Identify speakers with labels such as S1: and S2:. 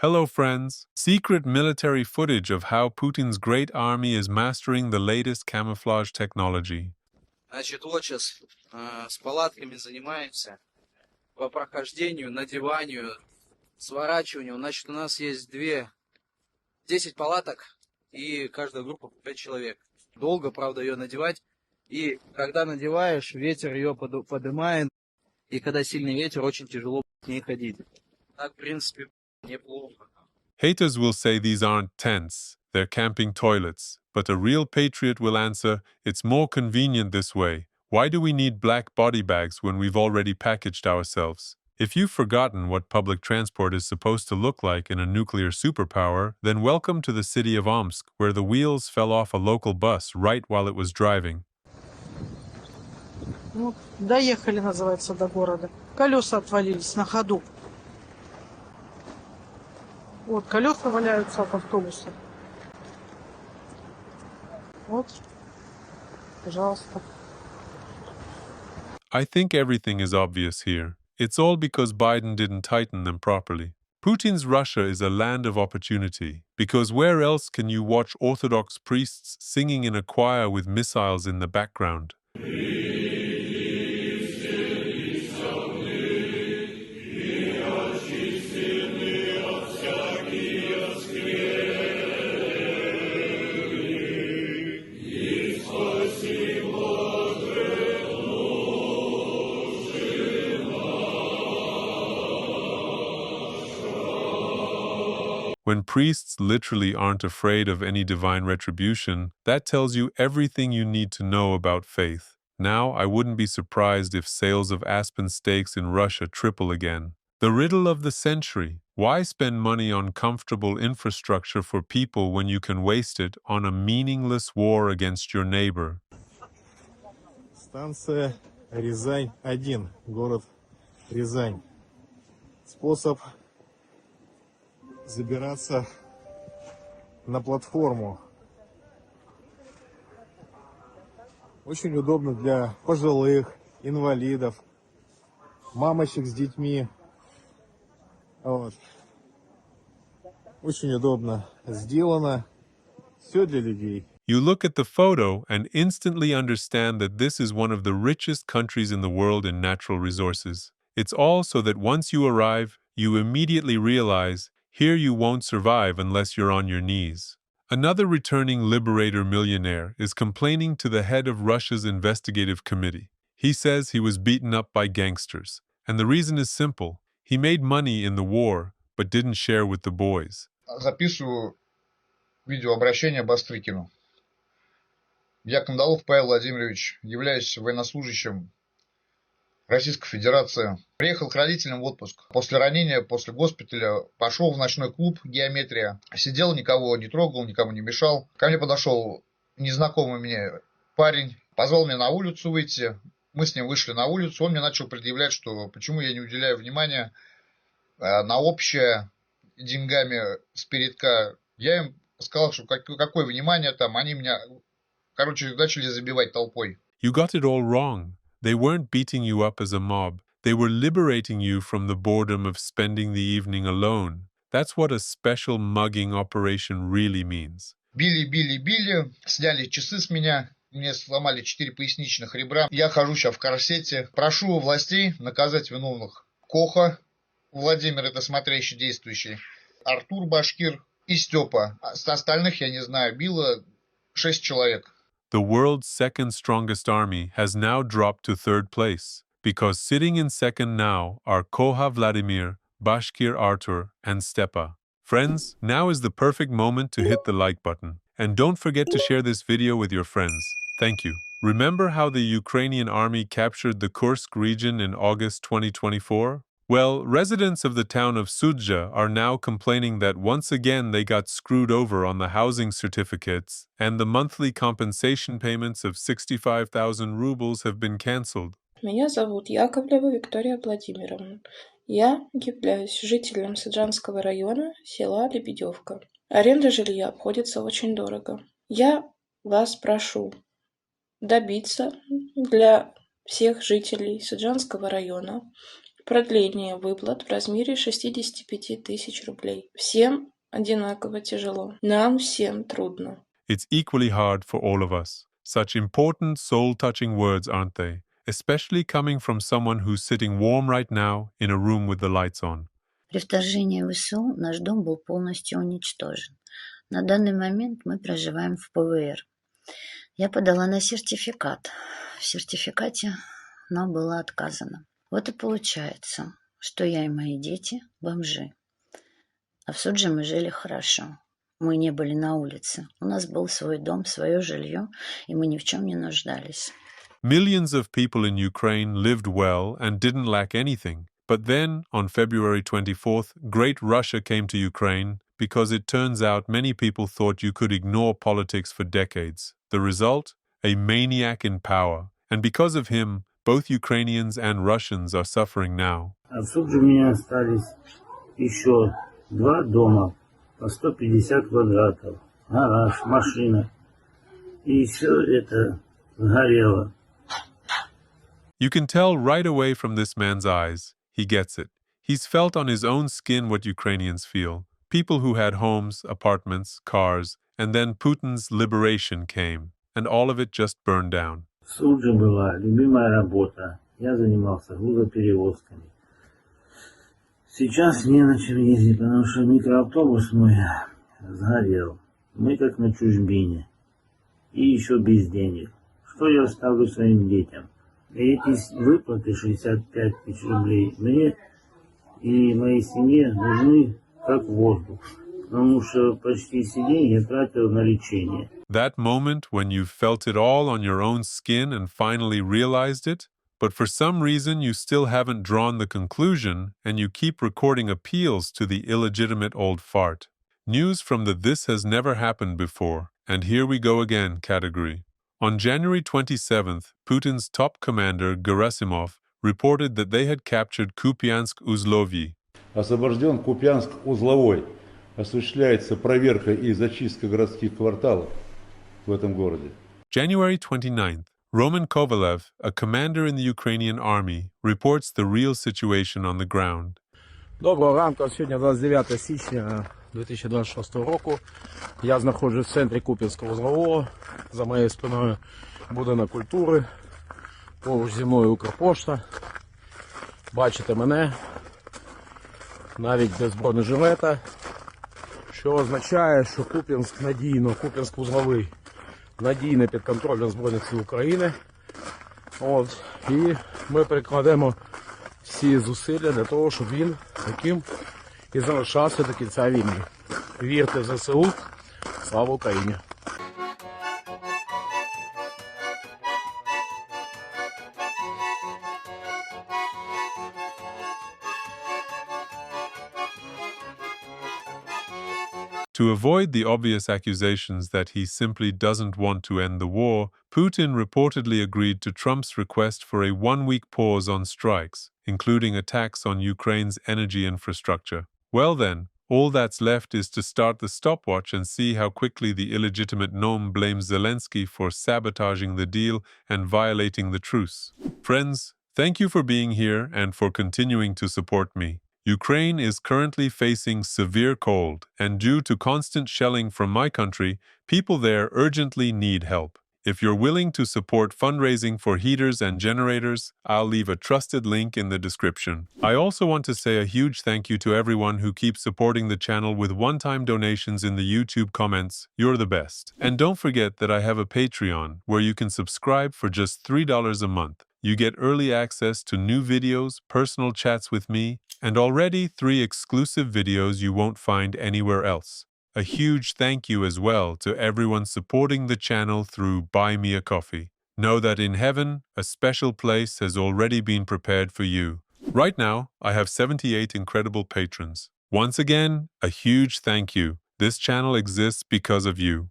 S1: Hello, friends. Secret military footage of how Putin's great army is mastering the latest camouflage technology.
S2: Значит, вот сейчас с палатками занимаемся по прохождению, надеванию, сворачиванию. Значит, у нас есть 10 палаток, и каждая группа по 5 человек. Долго, правда, ее надевать. И когда надеваешь, ветер ее поднимает, и когда сильный ветер, очень тяжело к ней ходить. Так, в принципе, неплохо.
S1: Haters will say these aren't tents, they're camping toilets. But a real patriot will answer, it's more convenient this way. Why do we need black body bags when we've already packaged ourselves? If you've forgotten what public transport is supposed to look like in a nuclear superpower, then welcome to the city of Omsk, where the wheels fell off a local bus right while it was driving.
S3: Ну, доехали, называется, до города. Колеса отвалились на ходу. Вот, колеса валяются от автобуса. Вот, пожалуйста.
S1: I think everything is obvious here. It's all because Biden didn't tighten them properly. Putin's Russia is a land of opportunity, because where else can you watch Orthodox priests singing in a choir with missiles in the background? When priests literally aren't afraid of any divine retribution, that tells you everything you need to know about faith. Now, I wouldn't be surprised if sales of Aspen steaks in Russia triple again. The riddle of the century. Why spend money on comfortable infrastructure for people when you can waste it on a meaningless war against your neighbor?
S4: Станция Рязань-1, город Рязань. Способ забираться на платформу. Очень удобно для пожилых, инвалидов, мамочек с детьми. Вот. Очень удобно сделано. Все для людей.
S1: You look at the photo and instantly understand that this is one of the richest countries in the world in natural resources. It's all so that once you arrive, you immediately realize here you won't survive unless you're on your knees. Another returning liberator millionaire is complaining to the head of Russia's investigative committee. He says he was beaten up by gangsters. And the reason is simple. He made money in the war, but didn't share with the boys.
S5: Записываю видеообращение Бастрыкину. Я Кандалов Павел Владимирович, являюсь военнослужащим Российской Федерации. Приехал к родителям в отпуск. После ранения, после госпиталя, пошел в ночной клуб «Геометрия». Сидел, никого не трогал, никому не мешал. Ко мне подошел незнакомый мне парень, позвал меня на улицу выйти. Мы с ним вышли на улицу. Он мне начал предъявлять, что почему я не уделяю внимания на общее деньгами с передка. Я им сказал, что какое внимание там. Они меня, начали забивать толпой.
S1: You got it all wrong. They weren't beating you up as a mob. They were liberating you from the boredom of spending the evening alone. That's what a special mugging operation really means.
S5: Били, сняли часы с меня. Мне сломали 4 поясничных ребра. Я хожу сейчас в корсете. Прошу властей наказать виновных. Коха, Владимир, это смотрящий, действующий. Артур Башкир и Степа. Остальных я не знаю. Било 6 человек.
S1: The world's second strongest army has now dropped to third place, because sitting in second now are Koha Vladimir, Bashkir Artur, and Stepa. Friends, now is the perfect moment to hit the like button. And don't forget to share this video with your friends. Thank you. Remember how the Ukrainian army captured the Kursk region in August 2024? Well, residents of the town of Sudzha are now complaining that once again they got screwed over on the housing certificates, and the monthly compensation payments of 65,000 rubles have been cancelled.
S6: Меня зовут Яковлева Виктория Владимировна. Я являюсь жителем Саджанского района, села Лебедевка. Аренда жилья обходится очень дорого. Я вас прошу добиться для всех жителей Саджанского района продление выплат в размере 65 тысяч рублей. Всем одинаково тяжело. Нам всем трудно.
S1: It's equally hard for all of us. Such important, soul-touching words, aren't they? Especially coming from someone who's sitting warm right now in a room with the lights on.
S7: При вторжении ВСУ наш дом был полностью уничтожен. На данный момент мы проживаем в ПВР. Я подала на сертификат. В сертификате нам было отказано. Вот и получается, что я и мои дети – бомжи. А в Судже мы жили хорошо. Мы не были на улице. У нас был свой дом, свое жилье, и мы ни в чем не нуждались.
S1: Millions of people in Ukraine lived well and didn't lack anything. But then, on February 24th, Great Russia came to Ukraine because it turns out many people thought you could ignore politics for decades. The result? A maniac in power. And because of him, both Ukrainians and Russians are suffering now.
S8: А в Судже у меня остались еще 2 дома по 150 квадратов, гараж, машина. И все это сгорело.
S1: You can tell right away from this man's eyes. He gets it. He's felt on his own skin what Ukrainians feel. People who had homes, apartments, cars, and then Putin's liberation came, and all of it just burned down.
S8: В Судже была любимая работа. Я занимался грузоперевозками. Сейчас не на чем ездить, потому что микроавтобус мой сгорел. Мы как на чужбине. И еще без денег. Что я оставлю своим детям? Эти выплаты 65 тысяч рублей мне и моей семье нужны как воздух, потому что почти все деньги я тратил на лечение.
S1: That moment when you felt it all on your own skin and finally realized it, but for some reason you still haven't drawn the conclusion and you keep recording appeals to the illegitimate old fart. News from the "this has never happened before, and here we go again" category. On January 27th, Putin's top commander, Gerasimov, reported that they had captured Kupiansk-Uzlovyi.
S9: Освобожден Купянск-Узловой. Осуществляется проверка и зачистка городских кварталов в этом городе.
S1: January 29th, Roman Kovalev, a commander in the Ukrainian army, reports the real situation on the ground.
S10: Доброго ранку, сьогодні 29 січня 2026 року. Я знаходжусь в центрі Куп'янсько-Узлового. За моєю спиною будинок культури. Поруч зі мною Укрпошта. Бачите мене, навіть без бронежилета, що означає, що Куп'янськ надійно, Куп'янськ-Узловий надійно під контролем Збройних сил України. І ми прикладемо всі зусилля для того, щоб він таким і залишався до кінця війни. Вірте в ЗСУ, слава Україні!
S1: To avoid the obvious accusations that he simply doesn't want to end the war, Putin reportedly agreed to Trump's request for a one-week pause on strikes, including attacks on Ukraine's energy infrastructure. Well then, all that's left is to start the stopwatch and see how quickly the illegitimate Noam blames Zelensky for sabotaging the deal and violating the truce. Friends, thank you for being here and for continuing to support me. Ukraine is currently facing severe cold, and due to constant shelling from my country, people there urgently need help. If you're willing to support fundraising for heaters and generators, I'll leave a trusted link in the description. I also want to say a huge thank you to everyone who keeps supporting the channel with one-time donations in the YouTube comments. You're the best. And don't forget that I have a Patreon where you can subscribe for just $3 a month. You get early access to new videos, personal chats with me, and already 3 exclusive videos you won't find anywhere else. A huge thank you as well to everyone supporting the channel through Buy Me a Coffee. Know that in heaven, a special place has already been prepared for you. Right now, I have 78 incredible patrons. Once again, a huge thank you. This channel exists because of you.